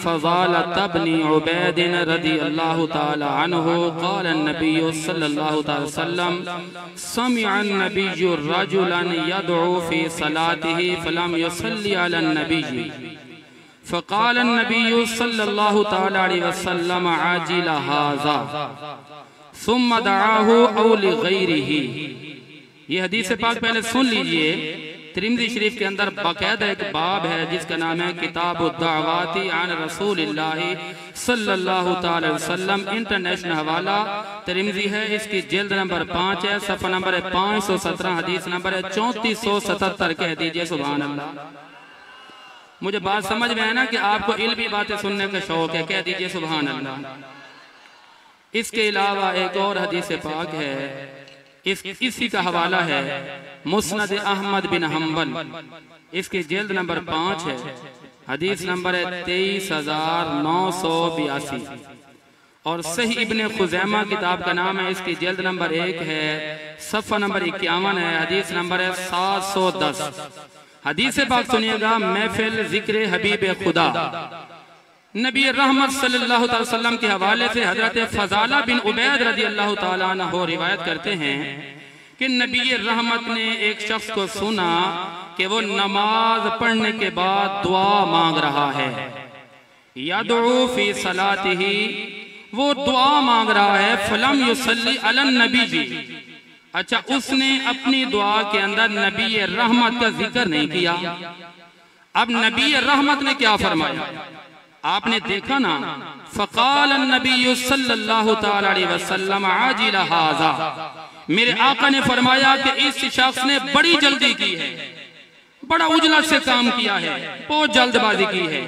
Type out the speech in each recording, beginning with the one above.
फ़ज़ालत इब्न उबैद रज़ियल्लाहु तआला अन्हु क़ाल नबी सल्लल्लाहु अलैहि वसल्लम समिअ नबिय्यु रजुलन यदउ फ़ी सलातिही फ़लम युसल्ली अला नबी फ़क़ाल नबी सल्लल्लाहु तआला अलैहि वसल्लम आजिल हाज़ा सुम्मा दआहु औ लिग़ैरिही। ये हदीस पाक पहले सुन लीजिए। तिरमिज़ी शरीफ के अंदर बाकायदा एक बाब है जिसका नाम है किताबुद्दावाती अन रसूलिल्लाहि सल्लल्लाहु तआला अलैहि वसल्लम। इंटरनेशनल हवाला तिरमिज़ी है, इसकी जिल्द नंबर 5 है, सफ़ा नंबर 517, हदीस नंबर 3477। कह दीजिए सुभान अल्लाह। मुझे बात समझ में है ना कि आपको इल्मी बातें सुनने का शौक है, कह दीजिए सुभान अल्लाह। इसके अलावा एक और हदीस पाक है, इसी का हवाला है मुस्नद अहमद बिन हम्बल, इसकी जिल्द नंबर 5 है, हदीस नंबर 23,982। और सही इब्ने खुज़ैमा किताब का नाम है, इसकी जिल्द नंबर 1 है, सफ़ा नंबर 51 है, हदीस नंबर है 710। हदीस पाक सुनिएगा। महफिल जिक्र हबीब खुदा नबी रहमत सल्लल्लाहु अलैहि वसल्लम के हवाले से हजरत फ़ज़ाला बिन उबैद रज़ियल्लाहु ताला अन्हु रिवायत करते हैं कि नबी रहमत ने एक शख्स को सुना कि वो नमाज पढ़ने के बाद दुआ मांग रहा है। यदउ फी सलातिही, वो दुआ मांग रहा है। फलम युसल्ली अला नबी, अच्छा उसने अपनी दुआ के अंदर नबी रहमत का जिक्र नहीं किया। अब नबी रहमत ने क्या फरमाया आपने देखा ना। फ़क़ाल नबी सल्लल्लाहु तआला अलैहि वसल्लम आजिल हाज़ा, मेरे आका ने फरमाया कि इस शख्स ने बड़ी जल्दी की है, बड़ा उजलत से काम किया है, बहुत जल्दबाजी की है।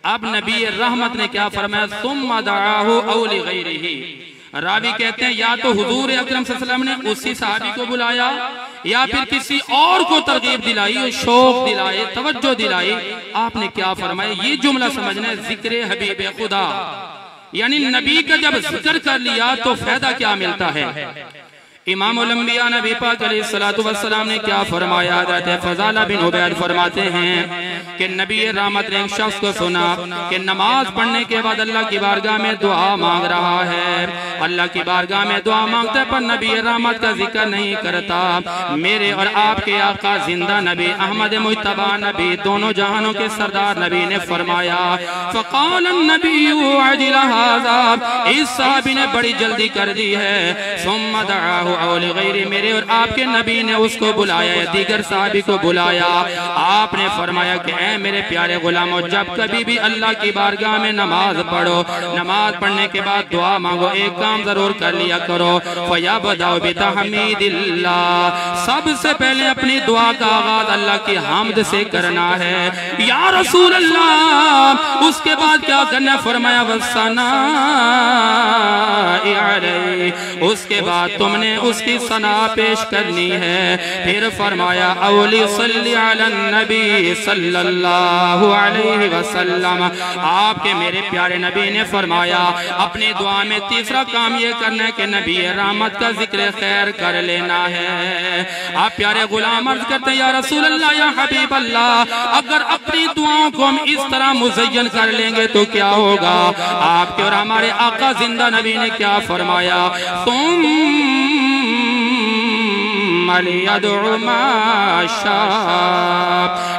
अब नबी रहमत ने क्या फरमाया, सुम्मा दआहु औ लिग़ैरिही। रावी कहते हैं या तो हुजूर अकरम सल्लल्लाहु अलैहि वसल्लम ने उसी सहाबी को बुलाया या फिर किसी और को तरगीब दिलाई, शौक दिलाए, तवज्जो दिलाई। आपने क्या फरमाया, ये जुमला समझना है, जिक्र हबीब खुदा, यानी नबी का जब जिक्र कर लिया तो फायदा क्या मिलता है। इमामुल अंबिया नबी पाक अलैहिस्सलातु वस्सलाम ने क्या फरमाया। हज़रत फ़ज़ाला बिन उबैद फरमाते हैं कि नबी रहमत ने एक शख्स को सुना कि नमाज पढ़ने के बाद अल्लाह की बारगाह में दुआ मांग रहा है। अल्लाह की बारगाह में दुआ मांगते पर नबी रहमत का जिक्र नहीं करता। मेरे और आपके आका जिंदा नबी अहमद मुज्तबा नबी, दोनों जहानों के सरदार नबी ने फरमाया, फ़क़ाल नबी अजिल हाज़ा, इस सहाबी ने बड़ी जल्दी कर दी है। सुम्मा दआहु औ लिग़ैरिही, मेरे और आपके नबी ने उसको बुलाया, दीगर सहाबी को बुलाया। आपने फरमाया कि ऐ मेरे प्यारे गुलामों, जब कभी भी अल्लाह की बारगाह में नमाज पढ़ो, नमाज पढ़ने के बाद दुआ मांगो, एक काम जरूर कर लिया करो, फ़यबदअ बितहमीदिल्लाह, सबसे पहले अपनी दुआ का आगाज अल्लाह की हम्द से करना है। या रसूल अल्लाह, उसके बाद क्या करना, फरमाया वस्सना अलैहि, उसके बाद तुमने उसकी सना पेश करनी है। फिर फरमाया औली सल्ली अला नबी सल्लल्लाहु अलैहि वसल्लम, आपके मेरे प्यारे नबी ने फरमाया अपनी दुआ में तीसरा काम ये करना है कि नबी रहमत का जिक्र खैर कर लेना है। आप प्यारे गुलाम अर्ज करते हैं या रसूल अल्लाह, या हबीब अल्लाह, अगर अपनी दुआओं को हम इस तरह मुज़य्यन कर लेंगे तो क्या होगा। आपके और हमारे आका जिंदा नबी ने क्या फरमाया, तुम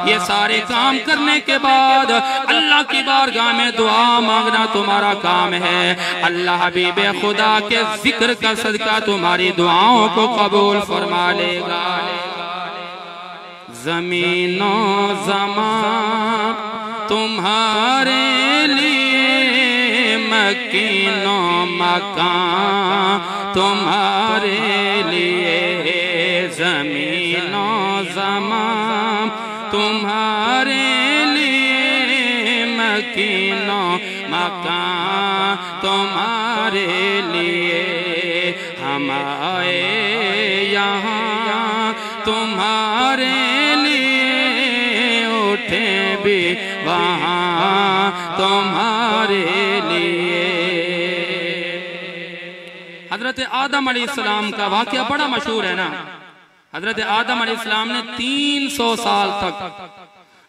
ये सारे काम करने के बाद अल्लाह की बारगाह में दुआ मांगना तुम्हारा काम है। अल्लाह हबीब खुदा के जिक्र का सदका तुम्हारी दुआओं को कबूल फरमा लेगा। ज़मीनो ज़मान तुम्हारे लिए, मकीनो मकान तुम्हारे लिए, ज़मीनो ज़मान तुम्हारे लिए, मकीनो मकान तुम्हारे लिए, हम आए यहाँ तुम्हारे लिए, उठे भी वहाँ तुम्हारे लिए। हजरत आदम अलैहिस्सलाम का वाक़या बड़ा मशहूर है ना। हजरत आदम अलैहिस्सलाम ने 300 साल तक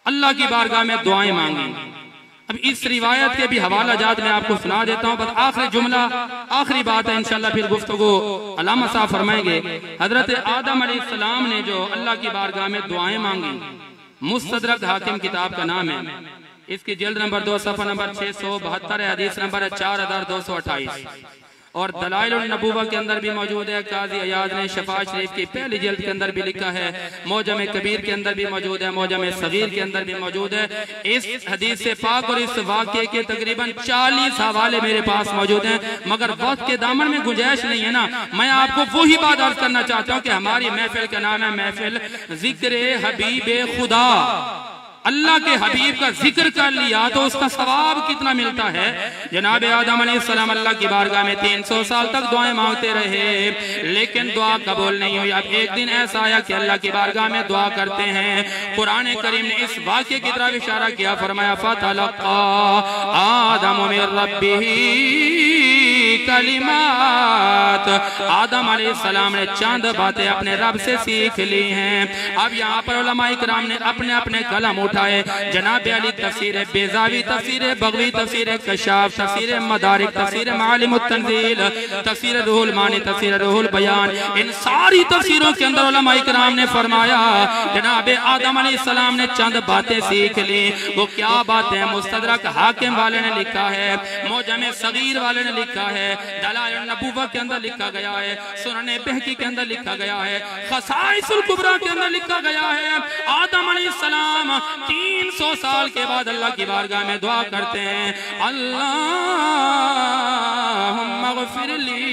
अल्लाह की बारगाह में दुआएं मांगी। अब इस रिवायत के भी हवाला जात मैं आपको सुना देता हूँ, बस आखिरी जुमला आखिरी बात है, इंशाल्लाह फिर गुफ्तगू अल्लामा साहब फरमाएंगे। हजरत आदम अलैहिस्सलाम ने जो अल्लाह की बारगाह में दुआएं मांगी, मुस्तदरक हाकिम किताब का नाम है, इसकी जिल्द नंबर 2 सफ़ा नंबर 672 है, हदीस नंबर है 4228 और दलाइल नबूवा के अंदर भी मौजूद है। काजी अयाद ने शफा शरीफ की पहली जिल्द के अंदर भी लिखा है, मौजम कबीर के अंदर भी मौजूद है, मौजम सगीर के अंदर भी मौजूद है। इस हदीस से पाक और इस वाक़े के तकरीबन 40 हवाले मेरे पास मौजूद हैं, मगर वक्त के दामन में गुंजाइश नहीं है ना। मैं आपको वही बात अर्ज करना चाहता हूँ कि हमारी महफिल का नाम है महफिल जिक्र हबीब खुदा। अल्लाह के हबीब का जिक्र कर लिया तो उसका सवाब कितना मिलता है। जनाब आदम अलैहिस्सलाम अल्लाह की बारगाह में 300 साल तक दुआएं मांगते रहे, लेकिन दुआ कबूल नहीं हुई। अब एक दिन ऐसा आया कि अल्लाह की बारगाह में दुआ करते हैं, कुरान करीम ने इस वाक़े की तरफ इशारा किया, फरमाया फतलक़ा आदम मिन रब्बिही कलिमात। आदम अलैहिस्सलाम ने चंद बातें अपने रब से सीख ली हैं। अब यहाँ पर उलमा इकराम ने अपने अपने कलम उठाए, जनाब अली तफसीर बेजावी, तफसीर बगवी, तफसीर कशाफ, तफसीर मदारिक, तफसीर मालिमुत तंजील, तफसीर रूहुल मानी, तफसीर रूहुल बयान, इन सारी तफसीरों के अंदर उलमा इकराम ने फरमाया जनाब आदम अलैहिस्सलाम ने चंद बातें सीख ली। वो क्या बातें हैं? मुस्तदरक हाकिम वाले ने लिखा है, मौजम सगीर वाले ने लिखा है, दलाइल नबूवा के अंदर लिखा गया है, सुनन बहकी के अंदर लिखा गया है, खसाइसुल कुबरा के अंदर लिखा गया है। आदम अलैहिस्सलाम 300 साल के बाद अल्लाह की बारगाह में दुआ करते हैं, अल्लाहुम्मा गफिरली,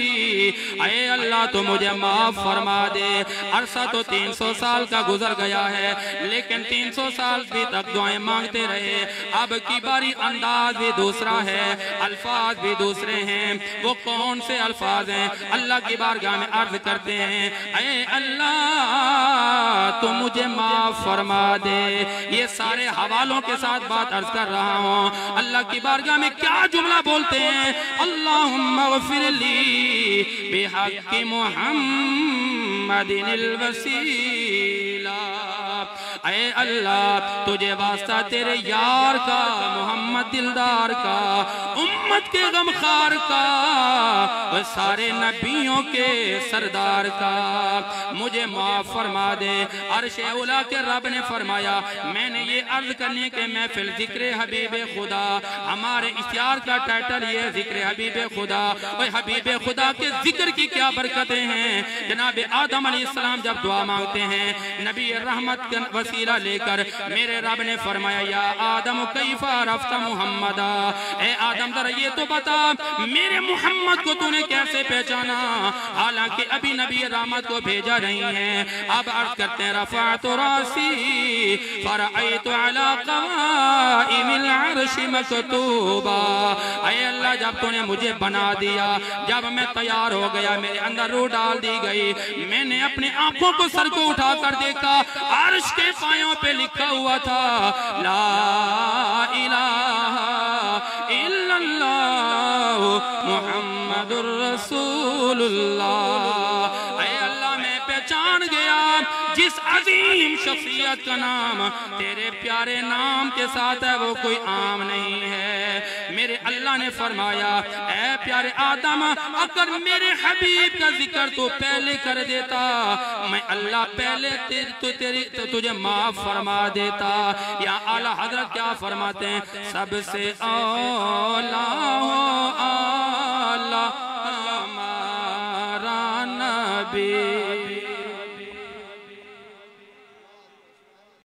ऐ अल्लाह तो मुझे माफ फरमा दे। अरसा तो 300 साल का गुजर गया है, लेकिन 300 साल भी तक दुआएं मांगते रहे। अब की बारी अंदाज भी दूसरा है, अल्फाज भी दूसरे हैं। वो कौन से अल्फाज हैं? अल्लाह की बारगाह में अर्ज करते हैं, ऐ अल्लाह तो मुझे माफ फरमा दे। ये सारे हवालों के साथ बात अर्ज कर रहा हूँ। अल्लाह की बारगाह में क्या जुमला बोलते हैं? अल्लाहुम्मा गफिरली बिहक़्क़ि मुहम्मदिनिल वसीला, ऐ अल्लाह तुझे वास्ता तेरे यार का, मोहम्मद दिलदार का, उम्मत के गमखार का, सारे नबियों के सरदार का, मुझे माफ फरमा दे। अर्शे उला के रब ने फरमाया, मैंने ये अर्ज करने के महफिल जिक्र हबीब खुदा, हमारे इख्तियार का टाइटल ये जिक्र हबीब खुदा। और हबीब खुदा के जिक्र की क्या बरकतें हैं। जनाब आदम अलैहिस्सलाम जब दुआ मांगते हैं नबी रहमत का वसीला लेकर, मेरे रब ने फरमाया, या आदम कैफा रफ्ता मुहम्मदा, ए आदम जरा ये तो बता मेरे मोहम्मद को तूने कैसे पहचाना, हालांकि अभी नबी रहमत को भेजा नहीं है। अब अर्ज करते हैं, रफ़अतु रासी फरअयतु अला क़वाइमिल अर्शि मकतूबा, ऐ अल्लाह जब तूने मुझे बना दिया, जब मैं तैयार हो गया, मेरे अंदर रूह डाल दी गई, मैंने अपने आंखों को सर को उठा कर देखा, अर्श के पायों पे लिखा हुआ था, ला इलाहा इल्लल्लाह मुहम्मदुर रसूलुल्लाह। ऐ अल्लाह मैं पहचान गया जिस अजीम शख्सियत का नाम तेरे प्यारे नाम के साथ है, वो कोई आम नहीं है। मेरे अल्लाह ने फरमाया, ऐ प्यारे आदम अगर मेरे हबीब का जिक्र तो पहले कर देता, मैं अल्लाह पहले तुझे माफ फरमा देता। या आला हजरत क्या फरमाते हैं, सबसे औला आला हमारा नबी